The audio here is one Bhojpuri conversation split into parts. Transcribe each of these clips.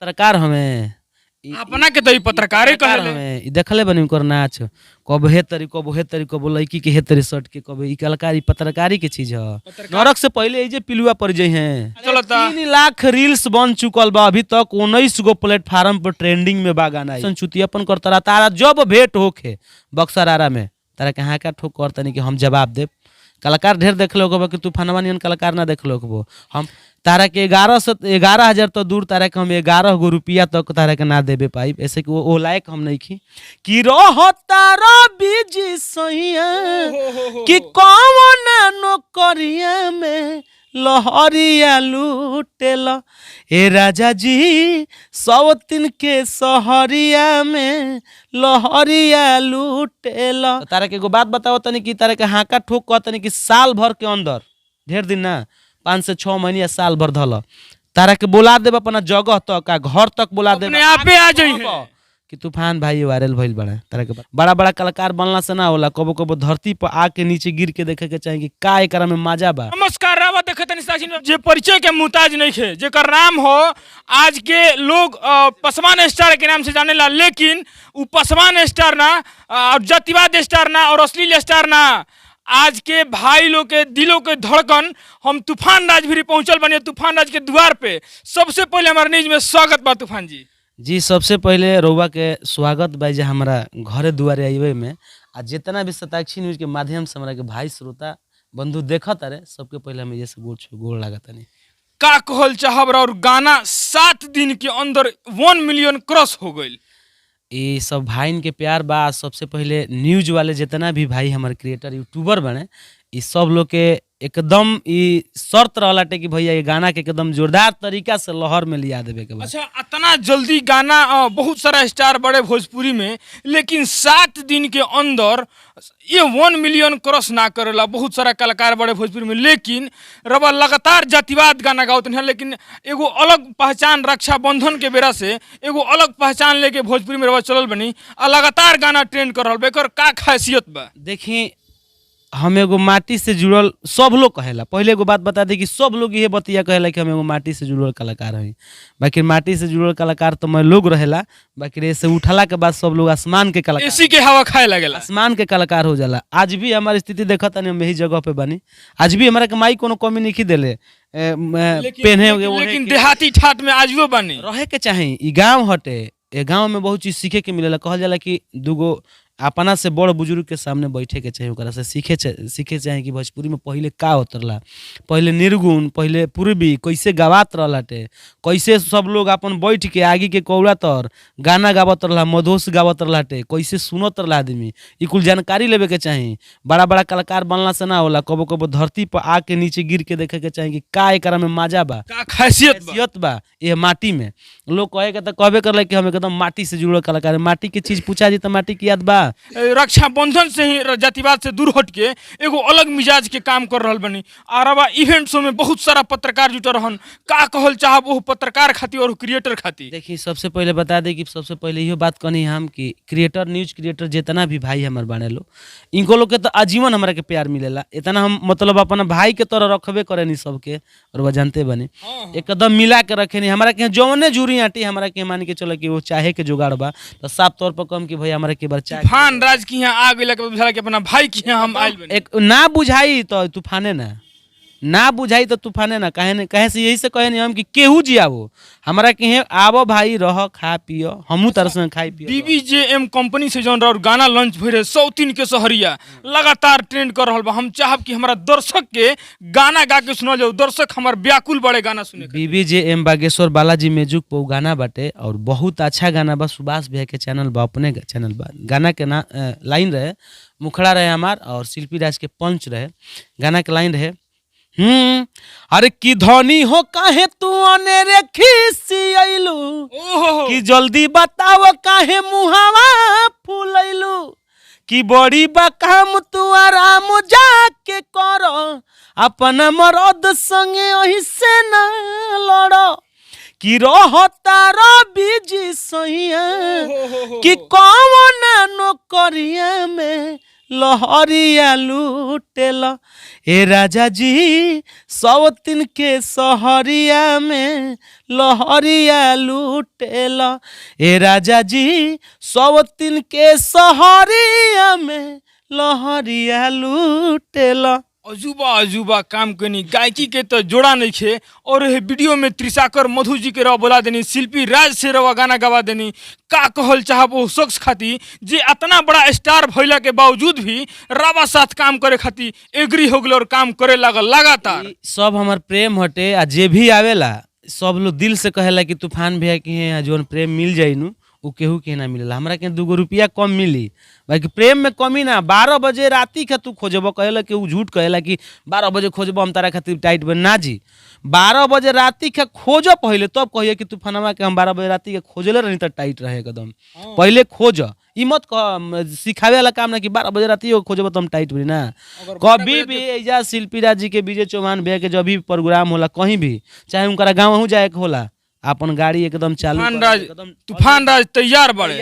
पत्रकार हमें अपना के तो ई पत्रकारे कहले हमें देखले बनी कर नाच कब हे तरी कब लड़की के हे तरी शर्ट के कब ई कलाकारी पत्रकारी के चीज है। नरक से पहले जे पिलुआ पड़ जाई हैं। चलता 3 लाख रील्स बन चुकल बा अभी तक 19 गो प्लेटफार्म पर ट्रेंडिंग में बा गाना संचुतियापन करता तारा जब भेंट होखे बक्सर आरा में तारा के हाँ का ठोक करतनी कि हम जवाब देब। कलाकार ढेर देख लो कि तूफानवा नियन कलाकार ना देख लो हम तारा के 11,000 तो दूर तारा के हम 11 गो रुपया तक तारा के ना देबे पाई ऐसे कि वो लायक हम नहीं खी कि रह तारा बीजी सहिया कि कौन नौकरिया में लहरिया लूटेल ए राजा जी 100 के सहरिया में लहरिया लूटेल। तारा के एगो बात बताओ तनी कि तारा के हाका ठोक कह तनी कि साल भर के अंदर ढेर दिन ना 5 से 6 महीने या साल भर धल तारा के बोला देब अपना जगह तक आ घर तक बोला देब अपने आपे आ जाई कि तूफान भाई वायरल भइल बड़ा तारा के बड़ा बड़ा कलाकार बनला से ना होला कबो कबो धरती पर आके नीचे गिर के देखे के चाहे कि का एकरा में मजा बा। नमस्कार रावा देखत तनी जे परिचय के मुहताज नहीं थे जेकर नाम हो आज के लोग पसवान स्टार के नाम से जाने ला लेकिन उ पसवान स्टार ना और जातिवाद स्टार ना और अश्लील स्टार ना आज के भाई लोग के दिलों के धड़कन हम तूफान राज भी पहुंचल बने तूफान राज के द्वार पे। सबसे पहले हमारे न्यूज में स्वागत बा तूफान जी। सबसे पहले रउआ के स्वागत बा जे हमारा घरे दुआरे आइवे में आ जितना भी शताक्षी न्यूज के माध्यम से हमारा के भाई श्रोता बंधु देखत रहे सबके पहले हम ये से गोड़ लागतनी का कहल चाहब और गाना 7 दिन के अंदर 1 मिलियन क्रॉस हो गई। ये सब भाई के प्यार बा। सबसे पहले न्यूज वाले जितना भी भाई हमारे क्रिएटर यूट्यूबर बने ये सब लोग के एकदम ये शर्त रहलाटे कि भैया ये गाना के एकदम जोरदार तरीका से लहर में लिया देवे के बाद। अच्छा इतना जल्दी गाना बहुत सारा स्टार बड़े भोजपुरी में लेकिन 7 दिन के अंदर ये 1 मिलियन क्रॉस ना करेला बहुत सारा कलाकार बड़े भोजपुरी में लेकिन रवा लगातार जातिवाद गाना गावत हैं लेकिन एगो अलग पहचान रक्षाबंधन के बेरा से एगो अलग पहचान लेके भोजपुरी में रवा चलल बनी और लगातार गाना ट्रेंड कर रहा एकर का खासियत बा। देखी हम एगो माटी से जुड़ल सब लोग कहेला पहले एगो बात बता दी कि सब लोग ये बतिया कहेला कि हम एगो माटी से जुड़ल कलाकार हई बाकी माटी से जुड़ल कलाकार तो मैं लोग रहेला बाकी ऐसे उठला के बाद सब लोग आसमान के कलाकार एसी के हवा खाए लगेला आसमान के कलाकार हो जाला। आज भी हमारी स्थिति देखत हम यही जगह पे बनी आज भी हमारा के माई कोनो कमी नहीं देले पहने लेकिन देहाती ठाट में आज भी बनी रहे के चाहे ई गाँव हटे ए गाँव में बहुत चीज सीखे के मिलेला कहल जाला कि दूगो अपना से बड़ बुजुर्ग के सामने बैठे के चाहिए ओकरा से सीखे चाहे कि भोजपुरी में पहले का उतरला पहले निर्गुण पहले पूर्वी कैसे गवात रहलाटे कैसे सब लोग अपन बैठ के आगे के कौड़ा तर गाना गावत रहला मधोस गावत रहलाटे कैसे सुनत रहला आदमी ई कुल जानकारी लेवे के चाही। बड़ा बड़ा कलाकार बनला से ना होला कबो कबो धरती पर आके नीचे गिर के देखे के चाही कि का एकरा में मजा बा का खासियत बा ये माटी में। लोग कहे के तो कहबे करले कि हम एकदम माटी से जुड़ल कलाकार माटी के चीज पूछा जी तो माटी की याद बा। रक्षाबंधन से ही जातिवाद से दूर हट के एगो अलग मिजाज के काम कर रहल बनी आरवा इवेंट शो में बहुत सारा पत्रकार जुटल रहन का कहल चाहब वो पत्रकार खातिर और क्रिएटर खातिर। देखिए सबसे पहले बता दे कि सबसे पहले यो बात कहनी हम कि क्रिएटर न्यूज क्रिएटर जितना भी भाई हमारे बने लो इनको लोग के तो आजीवन हमारा के प्यार मिलेला इतना हम मतलब अपना भाई के तरह रखबे करे नहीं सबके और वह जानते बनी एकदम मिला के रखे नहीं हमारा के जौने जुरी आटी हमारा के मान के चलो कि वो चाहे के जुगाड़ बा तो साफ तौर पर कम कि भाई हमारा के बार तूफान राज की यहाँ आ गइला के बुझाला कि अपना भाई की यहाँ हम आइल बनी एक ना बुझाई तो तूफाने ना बुझाई तो तूफाने ना कहे से यही से कहे नहीं हम कि केहू जियावो हमारा के आवो भाई रह खा पियो हमू तरह से खाई पियो। BBJM कंपनी से जौन और गाना लॉन्च भइल रहे 103 के सहरिया लगातार ट्रेंड कर रहल बा। हम चाहब कि हमारा दर्शक के गाना गा के सुनल जाओ दर्शक हमार व्याकुल बड़े गाना सुने। BBJM बागेश्वर बालाजी म्यूजिक पर गाना बाटे और बहुत अच्छा गाना बा सुभाष भैया के चैनल बा अपने चैनल बा गाना के ना लाइन रहे मुखड़ा रहे हमार और शिल्पी राज के पंच रहे गाना के लाइन रहे अरे की धनी हो काहे तू अनेरे खीसी आइलू कि जल्दी बताओ काहे मुहावा फूलैलू कि बड़ी बा काम तू आराम जाके करो अपना मरद संगे ओही से ना लड़ो कि रहता बीजी सहिया कि कौन नौकरिया में लहरिया लूटेला। ए राजा जी सौतिन के सहरिया में लहरिया लूटेला। ए राजा जी सौतिन के सहरिया में लहरिया लूटेला। अजूबा अजूबा काम कनी गायकी के तो जोड़ा नहीं खे। और ये वीडियो में त्रिशाकर मधु जी के रवा बोला देनी, शिल्पी राज से रवा गाना गवा देनी। का कहल चाहब वो शख्स खाती जे इतना बड़ा स्टार भइला के बावजूद भी रवा साथ काम करे खाती एग्री हो गल और काम करे लागल लगातार। ई सब हमार प्रेम हटे। आ जे भी आवेला सब लोग दिल से कहेला कि तूफान भैया के हैं जोन प्रेम मिल जाई नु उ केहू के ना मिलेला। हमरा के 2 रुपया कम मिली, बाकी प्रेम में कमी ना। 12 बजे राती के तू खोजब कहेला कि उ झूठ कहेला कि 12 बजे खोजब हम तारा खातिर टाइट बन ना जी। 12 बजे राती के खोज पहले तब कहिए कि तूफानवा के हम 12 बजे राती के खोजले रही तो टाइट रहे एकदम। पहले खोज, ई मत सिखावे वाला काम ना कि 12 बजे राती खोजब तो हम टाइट बनी ना। कभी भी एजा शिल्पी राज जी के विजय चौहान भैया के जब भी प्रोग्राम होला कहीं भी, चाहे उनका गाँव हूँ जाए के होला, अपन गाड़ी एकदम चालू तूफान राज तैयार बड़े।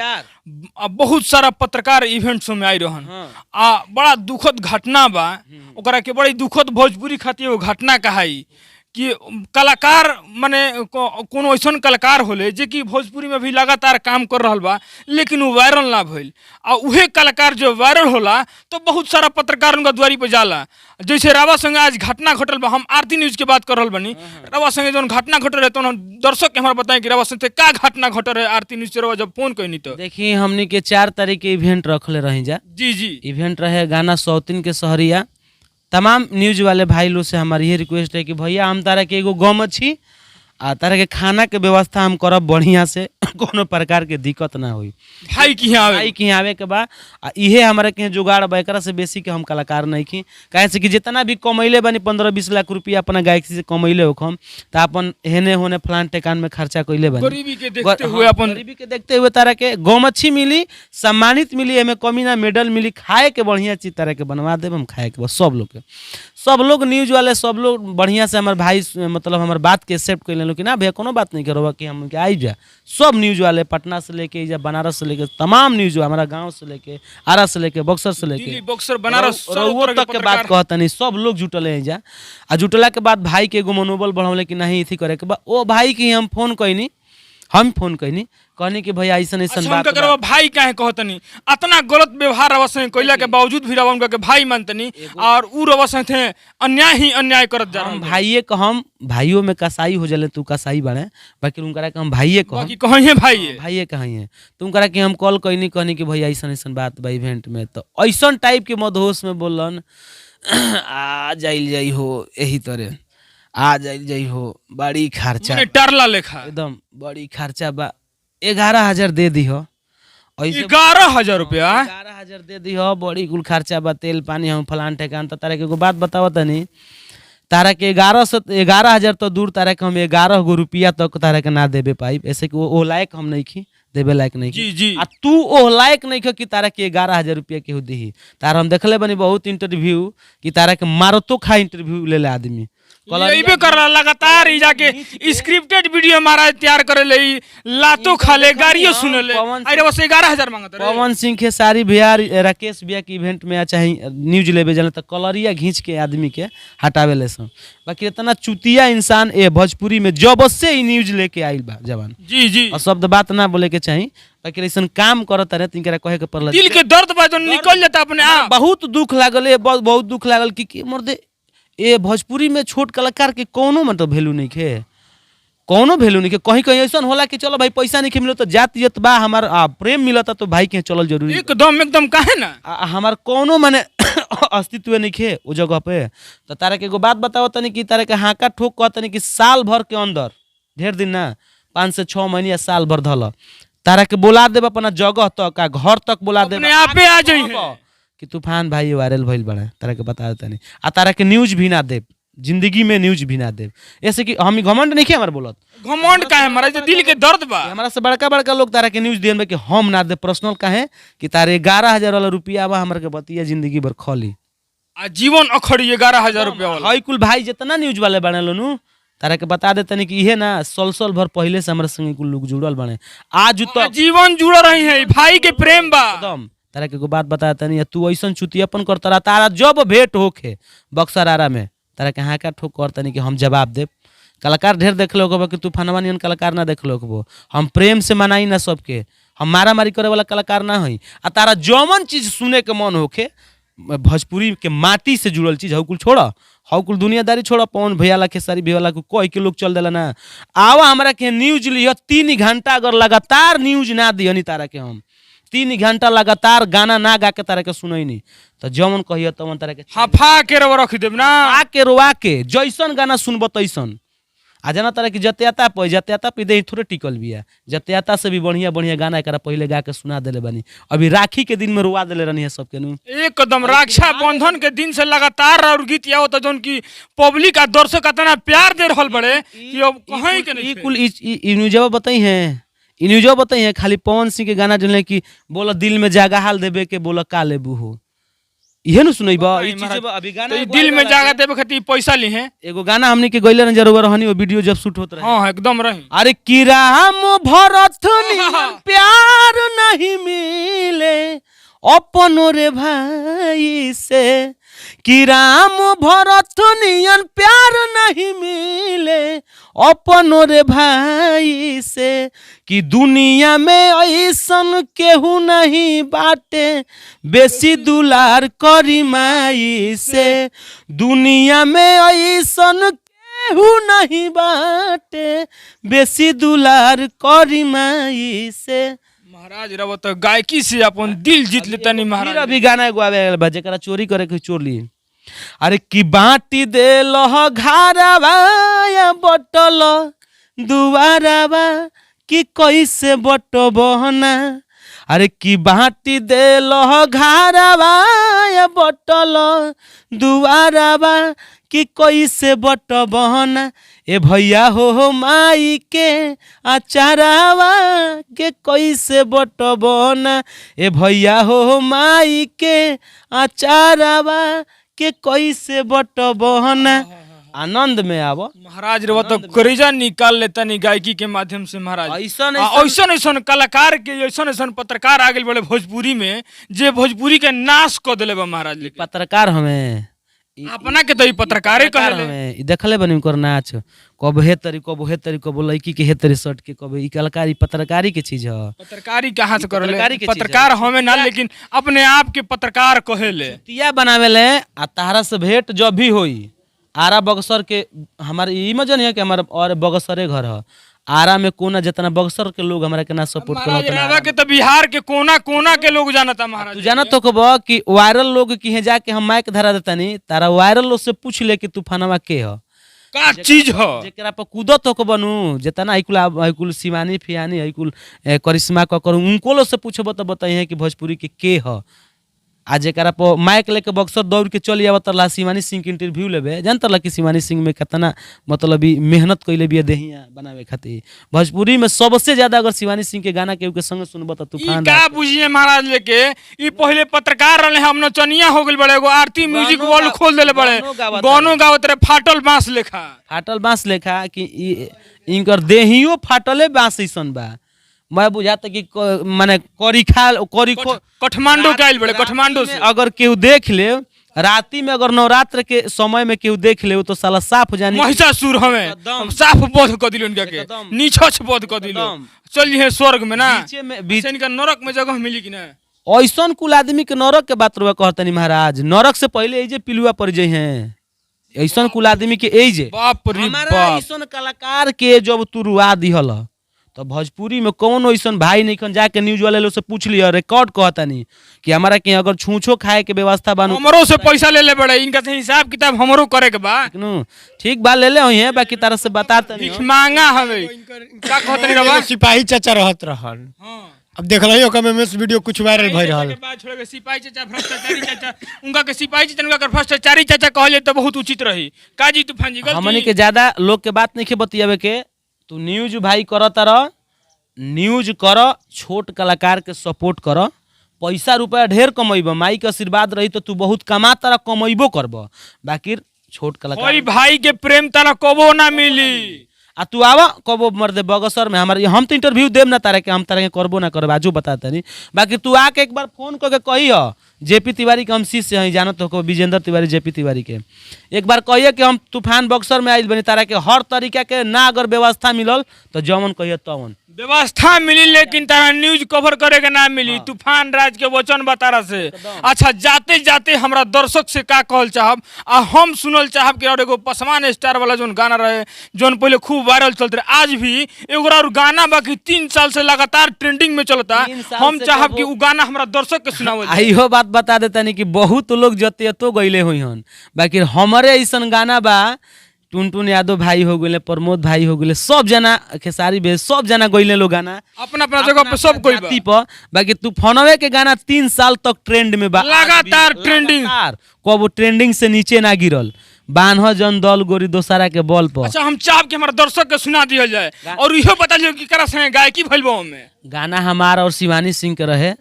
बहुत सारा पत्रकार इवेंट्स में आई रहन। आ बड़ा दुखद घटना बा, ओकरा के बड़ी दुखद भोजपुरी खातिर वो घटना कहाई कि कलाकार माने कोनो ऐसा कलाकार होले जे कि भोजपुरी में भी लगातार काम कर रहा बा, लेकिन वो वायरल ना भइल। आ उहे कलाकार जो वायरल होला तो बहुत सारा पत्रकार उनका द्वारी पे जाला। जैसे रावा संगे आज घटना घटल बा, हम आरती न्यूज के बात कर रहल बनी। रावा संगे जो घटना घटल है तो दर्शक के हमारा बताएं कि रावा संगे का घटना घटल है आरती न्यूज से। रावा जब फोन कईनी तो देखिए हमनी के 4 तारीख के इवेंट रखले रही जा। जी जी इवेंट रहे गाना सौतिन के सहरिया। तमाम न्यूज वाले भाई लोग से हमारी ये रिक्वेस्ट है कि भैया हम तारा के एगो गम छी आ तारा के खाना के व्यवस्था हम करब बढ़िया से, कोनो प्रकार के दिक्कत ना हुई। भाई की यहाँ भाई की आवे के बा इहे हमारे के जुगाड़ बा। एकरा से बेसी के हम कलाकार नहीं की, काहे से कि जितना भी कमैले बनी 15-20 लाख रुपया अपना गायकी से कमैले होखम त अपन हेने होने फलान टेकान में खर्चा कइले बनी। गरीबी के देखते हुए अपन गरीबी के देखते हुए तारा के गौमच्छी मिली, सम्मानित मिली, एमे कमी ना, मेडल मिली, खाए के बढ़िया चीज तारा के बनवा देब हम खाए के बस। सब लोग के, सब लोग न्यूज वाले सब लोग बढ़िया से हमारे भाई मतलब हमारे बात के एक्सेप्ट कर लें कि ना भैया कोनो बात नहीं करो कि हम आई जा। सब न्यूज वाले पटना से लेके या बनारस से लेके तमाम न्यूज हमारा गांव से लेके आरा से लेके बक्सर से लेके दिल्ली, बक्सर, बनारस रउआ तक के बात कहता नहीं। सब लोग जुटल है जा। आ जुटला के बाद भाई के एगो मनोबल बढ़ावले कि नहीं इथी करे के बा। ओ भाई के हम फोन कईनी कहनी कि भैया ऐसा ऐसा बात करवा भाई काहे कहतनी इतना गलत व्यवहार रवा से कइला के बावजूद भी रवा उनका के भाई मानतनी और उ रवा से थे अन्याय ही अन्याय करत जा। हम भाईये को हम भाइयों में कसाई हो जाले, तू कसाई बने बाकी उनकरा के हम भाईये को बाकी कहिए भाईये कहिए तुम करा कि हम कॉल कईनी कहनी कि भैया ऐसा ऐसा बात बा इवेंट में। तो ऐसा टाइप के मदहोश में बोलन आ जाई हो यही तरह आ जाई हो बड़ी खर्चा टरला लेखा एकदम बड़ी खर्चा बा। 11,000 दे दी हो। 11,000 रुपया 11,000 दे दी हो, बड़ी कुल खर्चा बा, तेल पानी हम फलान ठेकान। तो तारा के एगो बात बताओ तनी, तारा के 11,000 तो दूर, तारा के हम 11 गो रुपया तक तारा के ना देबे पाई। ऐसे कि वो लायक हम नहीं खी, देवे लायक नहीं जी जी। आ तू ओ लायक नहीं खो कि तारा के 11,000 रुपया केहू दी। तारा हम देखले बनी बहुत इंटरव्यू कि तारा के मारतो खा इंटरव्यू ले आदमी लेबे कर रहा लगातार ई जाके स्क्रिप्टेड वीडियो मारा तैयार करे ले, लातो खा ले, गाड़ियों सुने ले। अरे बस 11,000 मांगत रहे। पवन सिंह खेसारी भैया, राकेश भैया के इवेंट में चाहे न्यूज लेबे जाने तो कलरिया घींच के आदमी के हटावे ले सन। बाकी इतना चुतिया इंसान ए भोजपुरी में जब से ही न्यूज लेके आइल बा जवान। जी जी। और शब्द बात ना बोले के चाहिए, बाकी ऐसा काम करत रहे तिनकरा कहे के पड़ल। दिल के दर्द बा जो निकल जाता अपने आप। बहुत दुख लागल, बहुत दुख लागल कि मर्दे ए भोजपुरी में छोट कलाकार के कोनो मतलब वैल्यू नहीं खे, कोनो वैल्यू नहीं खे। कहीं कहीं ऐसा होला कि चलो भाई पैसा नहीं मिलो तो जात बा, हमार प्रेम मिलता तो भाई के चलल जरूरी एकदम काहे ना। हमार कोनो माने अस्तित्व नहीं खे वो जगह पे। तो तारा के एगो बात बताओ तनी कि तारा के हाका ठोक कहतनी कि साल भर के अंदर, ढेर दिन ना 5 से 6 महीने या साल भर धल, तारा के बोला देब अपना जगह तक, घर तक बोला देब, अपने आपे आ जाइए कि तूफान भाई वायरल भइल बड़ा। तारा के बता देता नहीं आ तारा के न्यूज भी ना देब, जिंदगी में न्यूज भी ना देब। ऐसे कि हम घमंड नहीं हमारे बोलत, घमंड काहे हमारा जो दिल के दर्द बा। हमारा से बड़का लोग तारा के न्यूज देन कि हम ना दे पर्सनल काहे कि तारे 11,000 वाला रुपया बा हमारे के बतिया जिंदगी भर खली आ जीवन अखड़ी 11,000 रुपया वाला। हाई कुल भाई जितना न्यूज वाले बने लोनु तारा के बता देते नहीं कि इहे ना सोल भर पहले से हमारे संगे कुल लोग जुड़ल बने, आज तक जीवन जुड़ रही है, भाई के प्रेम बा एकदम तारा के एगो बात बताया तनी, तू ऐसन चुतियापन करता रहा, तारा जब भेंट होखे बक्सर आरा में तारा के हाँका ठोक करतनी कि हम जवाब देब। कलाकार ढेर देख लो कि तू फनवा नियन कलाकार ना देख लो, हम प्रेम से मनाई ना सबके, हम मारा मारी करे वाला कलाकार ना हई। आ तारा जौन चीज सुने के मन होखे भोजपुरी के माटी से जुड़ल चीज हौ कुल छोड़ा, हौ कुल दुनियादारी छोड़ा, पवन भैया ला खेसारी भैया ला कह के लोग चल देला ना। आवा हमरा के न्यूज लिया 3 घंटा अगर लगातार न्यूज ना दियनी तारा के हम 3 घंटा लगातार गाना ना गा के तारा के सुनैनी तो जमन कहियो तमन तारा के हफा के रख देब ना, आके रोआ के जैसन गाना सुनब तैसन। आ जाना तारा कि जतियाता पे दे थोड़े टिकल बिया, जतियाता से भी बढ़िया बढ़िया गाना एकरा पहले गा के सुना देले बनी। अभी राखी के दिन में रुआ देले रहनी है सबके नु, एकदम रक्षा बंधन के दिन से लगातार और गीत आओ तो जोन की पब्लिक आ दर्शक इतना प्यार दे रहल बड़े कि अब कहीं के नहीं। कुल ई न्यूज़वा बताई है, ई न्यूज़वा बताई है खाली पवन सिंह के गाना जने कि बोला दिल में जागा हाल देबे के बोला का लेबू हो, इहे न सुनैबा। ई चीज अभी गाना तो दिल में जागा देबे खातिर पैसा ली है। एगो गाना हमनी के गइले न जरूर रहनी, वो वीडियो जब शूट होत रहे। हां एकदम रही। अरे कि राम भरत नियन प्यार नहीं मिले अपनो रे भाई से, कि राम भरत नियन प्यार नहीं मिले अपनो रे भाई से, कि दुनिया में ऐसन केहू नहीं बाटे बेसी दुलार करी माई से, दुनिया में ऐसन केहू नहीं बाटे बेसी दुलार करी माई से। महाराज रहो तो गायकी से अपन दिल जीत लेता नहीं महाराज। अभी गाना एगो आवे बा जेकरा चोरी करे के चोर ली। अरे कि बाटी दे लह घारावा या बटल दुआरावा कि कैसे बटबहना, अरे कि बाटी दे लह घारावा या बटल दुआरावा कि कैसे बटबहना, ए भैया हो माई के अचारावा के कैसे बटबहना, ए भैया हो माई के अचारावा के कैसे बटबहना। आनंद में आवो महाराज रे तो करेजा निकाल लेता नहीं गायकी के माध्यम से महाराज। ऐसा कलाकार के ऐसा पत्रकार आ गए बड़े भोजपुरी में जे भोजपुरी के नाश कर दिले बा महाराज। पत्रकार हमें अपना के तो ई पत्रकारे कहले हमें देखले बनी कर नाच कब हे तरी कब लड़की के हे तरी शर्ट के कब ई कलाकारी पत्रकारी के चीज है। पत्रकारी कहाँ से करले, पत्रकार हमें ना लेकिन अपने आप के पत्रकार कहेले। तिया बनावेले आ तारा से भेंट जब भी होई आरा बक्सर के हमारे ई मजन है कि हमारे और बक्सरे घर है आरा में कोना जितना बक्सर के लोग हमारा के ना सपोर्ट करता के तो बिहार के कोना कोना के लोग जानता महाराज। तू जाना तो कब कि वायरल लोग की है जाके हम माइक धरा देता नहीं तारा वायरल लोग से पूछ ले कि तूफानवा के है का चीज हो जेकरा पर कूदत हो बनू जितना आइकुल शिवानी फियानी आइकुल करिश्मा कर उनको लोग से पूछब तो बताइए कि भोजपुरी के ह आ जरा पर माइक लेके बक्सर दौड़ के चल आवत रहा शिवानी सिंह के इंटरव्यू लेबे जानत रहा कि शिवानी सिंह में कितना मतलब मेहनत कैले बिया देहिया बनावे खातिर। भोजपुरी में सबसे ज्यादा अगर शिवानी सिंह के गाना के संग सुनब तो तूफान का बुझिए महाराज लेके ई पहले पत्रकार रहले हम नचनिया हो गेल बड़े एगो आरती म्यूजिक वर्ल्ड खोल देले बड़े गानो गावत रहे फाटल बांस लेखा कि इनकर देहियो फाटले बांस ऐसन बा। मैं बुझाता कि माने काठमांडू के आइल बड़े काठमांडू से अगर केहू देख ले राती में अगर नवरात्र के समय में केहू देख ले तो साला साफ जानी महिषासुर हमें साफ बोध कर दिलो इनका के नीचछ बोध कर दिलो चलिए स्वर्ग में ना बीच इनका नरक में जगह मिली कि ना। ऐसन कुल आदमी के नरक के बात रुआ कहतनी महाराज नरक से पहले एजे पिलुआ पड़ जाए हैं ऐसन कुल आदमी के एजे बाप रे बाप ऐसन कलाकार के जब तू रुआ दिहल तो भोजपुरी में कौन ऐसा भाई नहीं खन जाके न्यूज वाले लोग से पूछ लिया रिकॉर्ड कहता नहीं कि हमारा के अगर छूछो खाए के व्यवस्था बानू हमरो से पैसा ले ले बड़े इनका से हिसाब किताब हमरो करे के बा ठीक बा ले ले होई है बाकी तरह से बताता नहीं मांगा हवे का कहत नहीं रहा सिपाही चाचा रहत रहल। हां अब देख रही हो कमेंट्स वीडियो कुछ वायरल भई रहल छोड़ के सिपाही चाचा भ्रष्टाचारी चाचा उनका के सिपाही चाचा उनका के भ्रष्टाचारी चाचा कहले तो बहुत उचित रही काजी तूफान जी हमनी के ज्यादा लोग के बात नहीं के बतियावे के तू न्यूज भाई करता रह न्यूज कर छोट कलाकार के सपोर्ट कर पैसा रुपया ढेर कमैब माई के आशीर्वाद रही तो तू बहुत कमा तारा कमैबो करब बाकी छोट कलाकार भाई के प्रेम तारा कबो ना मिली आ तू आवा कबो मर्दे बगसर में हमारे हम तो इंटरव्यू देम ना तारे के हम तारे के करबो ना करब आजू बता तनी बाकी तू आके एक बार फोन करके कहियो जेपी तिवारी के हम शिष्य हैं जानत हो विजेंद्र तिवारी जेपी तिवारी के एक बार कहिए कि हम तूफान बक्सर में आइल बनी तारा के हर तरीका के ना अगर व्यवस्था मिलल तो जमन कहिए तवन व्यवस्था मिली लेकिन तारा न्यूज कवर करे के ना मिली। तूफान राज के वचन बतारा से अच्छा जाते जाते हमरा दर्शक से का कहल चाहब आ हम सुनल चाहब कि और एगो पसमान स्टार वाला जोन गाना रहे जोन पहले खूब वायरल चलते रहे आज भी एगो और गाना बाकी 3 साल से लगातार ट्रेंडिंग में चलता हम चाहब कि उ गाना हमरा दर्शक के सुनावल जाए। इहो बात बता देता नहीं कि बहुत लोग जते तो गईले हुई हन बाकी हमारे ऐसन गाना बा टुनटुन यादव भाई हो गए प्रमोद भाई हो गए सब जना खेसारी बे सब जना गईले लोग गाना अपना अपना जगह पे सब कोई जाति पर बाकी तूफानवे के गाना 3 साल तक ट्रेंड में बा लगातार ट्रेंडिंग कबो ट्रेंडिंग से नीचे ना गिरल बान्ह जन दल गोरी दोसारा के बल पर। अच्छा हम चाहब कि हमारा दर्शक के सुना दिया जाए और इहो बता दियो कि करा संगे गायकी भइल बा में गाना हमारा और शिवानी सिंह के रहे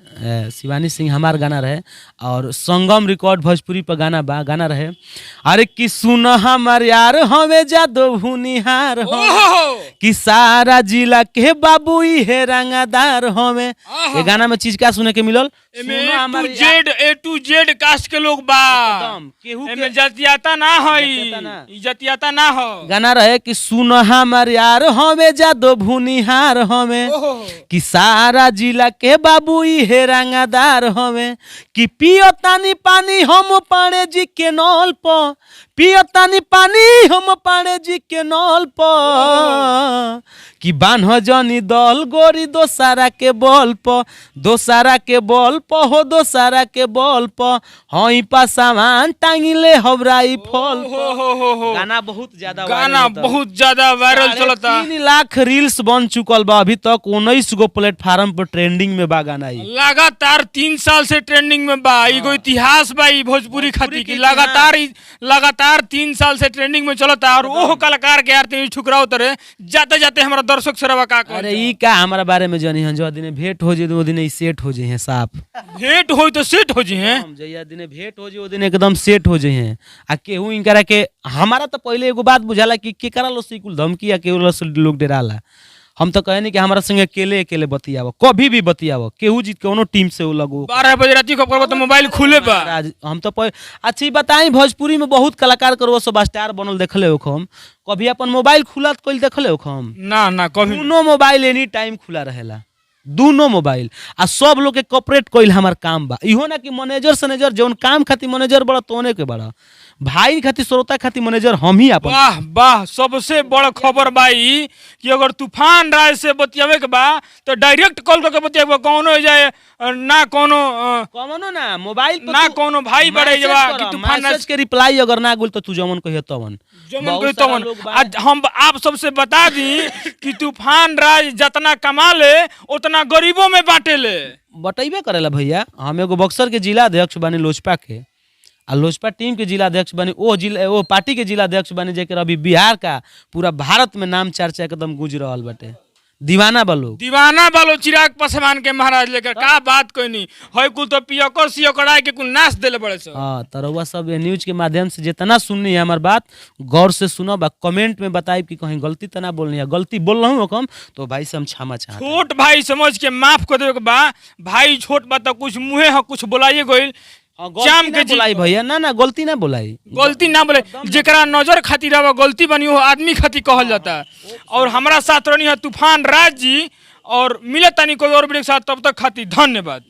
शिवानी सिंह हमार गाना रहे और संगम रिकॉर्ड भोजपुरी पर गाना रहे अरे कि सुन हमार यार हमें जादो भुनिहार कि सारा जिला के बाबू हे रंगादार हमें ये गाना में चीज क्या सुने के मिलल ए टू जेड कास्ट के लोग बा एमे जातियाता ना हई जातियाता ना हो गाना रहे कि सुन हमार यार हमें जादो भुनिहार हमें कि सारा जिला के बाबू हे रंगादार हमें कि पियो तानी पानी हम पाड़े जी के नल पर पियो तानी पानी हम पाड़े जी के नल पर कि बान्ह जनी दल गोरी दोसारा के बल पर दोसारा के बल पर हो दोसारा के बल पर हई पा सामान टांगिले हबराई फल गाना बहुत ज्यादा वायरल चलता 3 लाख रील्स बन चुकल बा अभी तक 19 गो प्लेटफार्म पर ट्रेंडिंग में बा गाना लगातार 3 साल से ट्रेंडिंग में बा एगो इतिहास बा भोजपुरी खातिर की लगातार 3 साल से ट्रेंडिंग में चलता और ओह कलाकार के आरती ठुकराव तरे जाते जाते हमरा दर्शक सरवा का अरे ई का हमारा बारे में जानी है जो दिन भेंट हो जे वो दिन सेट हो जे हैं साफ भेंट हो तो सेट हो जे हैं जइया दिन भेंट हो जे वो दिन एकदम सेट हो जे हैं आ केहू इनकरा के हमारा तो पहले एगो बात बुझाला कि के करा लो सिकुल धमकी या केहू लोग डराला हम तो कहे नहीं कि हमारा संगे अकेले बतियावो कभी भी बतियावो केहू जी कोनो टीम से वो लगो 12 बजे रात को करबो तो मोबाइल खुले बा हम तो अच्छी बताई भोजपुरी में बहुत कलाकार करबो सब स्टार बनल देखले हो हम कभी अपन मोबाइल खुला कोई देखले हो हम ना कभी दोनों मोबाइल एनी टाइम खुला रहेला दोनों मोबाइल आ सब लोग के कॉपरेट कोइल हमार काम बा इहो ना कि मैनेजर सनेजर जौन काम खातिर मैनेजर बड़ा तोने के बड़ा भाई खातिर श्रोता खातिर मैनेजर हम ही अपन वाह सबसे बड़ा खबर बाई कि अगर तूफान राज से बतियावे के बा तो डायरेक्ट कॉल करके बतियावे कोनो हो जाए ना कोनो ना मोबाइल पर ना कोनो भाई बड़े जवा कि तूफान राज के रिप्लाई अगर ना गुल तो तू जमन कहियो तवन आज हम आप सबसे बता दी कि तूफान राज जितना कमा ले उतना गरीबों में बांटे ले बटैबे करेला भैया हम एगो बक्सर के जिला अध्यक्ष बानी लोजपा के आ लोजपा टीम के जिला अध्यक्ष बनी वो पार्टी के जिला अध्यक्ष बनी जेकर अभी बिहार का पूरा भारत में नाम चर्चा एकदम गूंज रहल बाटे दीवाना बालो चिराग पासवान के महाराज लेकर का बात कोई नहीं है कुल तो पियकर सियकड़ाई के कुल नाश देले बड़े सब हां तरवा सब न्यूज के माध्यम से जितना सुननी है हमार बात गौर से सुनो बा कमेंट में बताइए कि कहीं गलती तो ना बोलनी है गलती बोल रहा हूं हम तो भाई से हम क्षमा चाहते हैं छोट भाई समझ के माफ कर देवे के बा भाई छोट बा तो कुछ मुंहे है कुछ बोलाइए गइल जाम के बोलाई भैया ना गलती ना बोलाई जेकरा नजर खातिर गलती बनी हो आदमी खातिर कहल जाता है और हमारा साथ रहनी है तूफान राज जी और मिले तनी कोई और वीडियो के साथ तब तक खातिर धन्यवाद।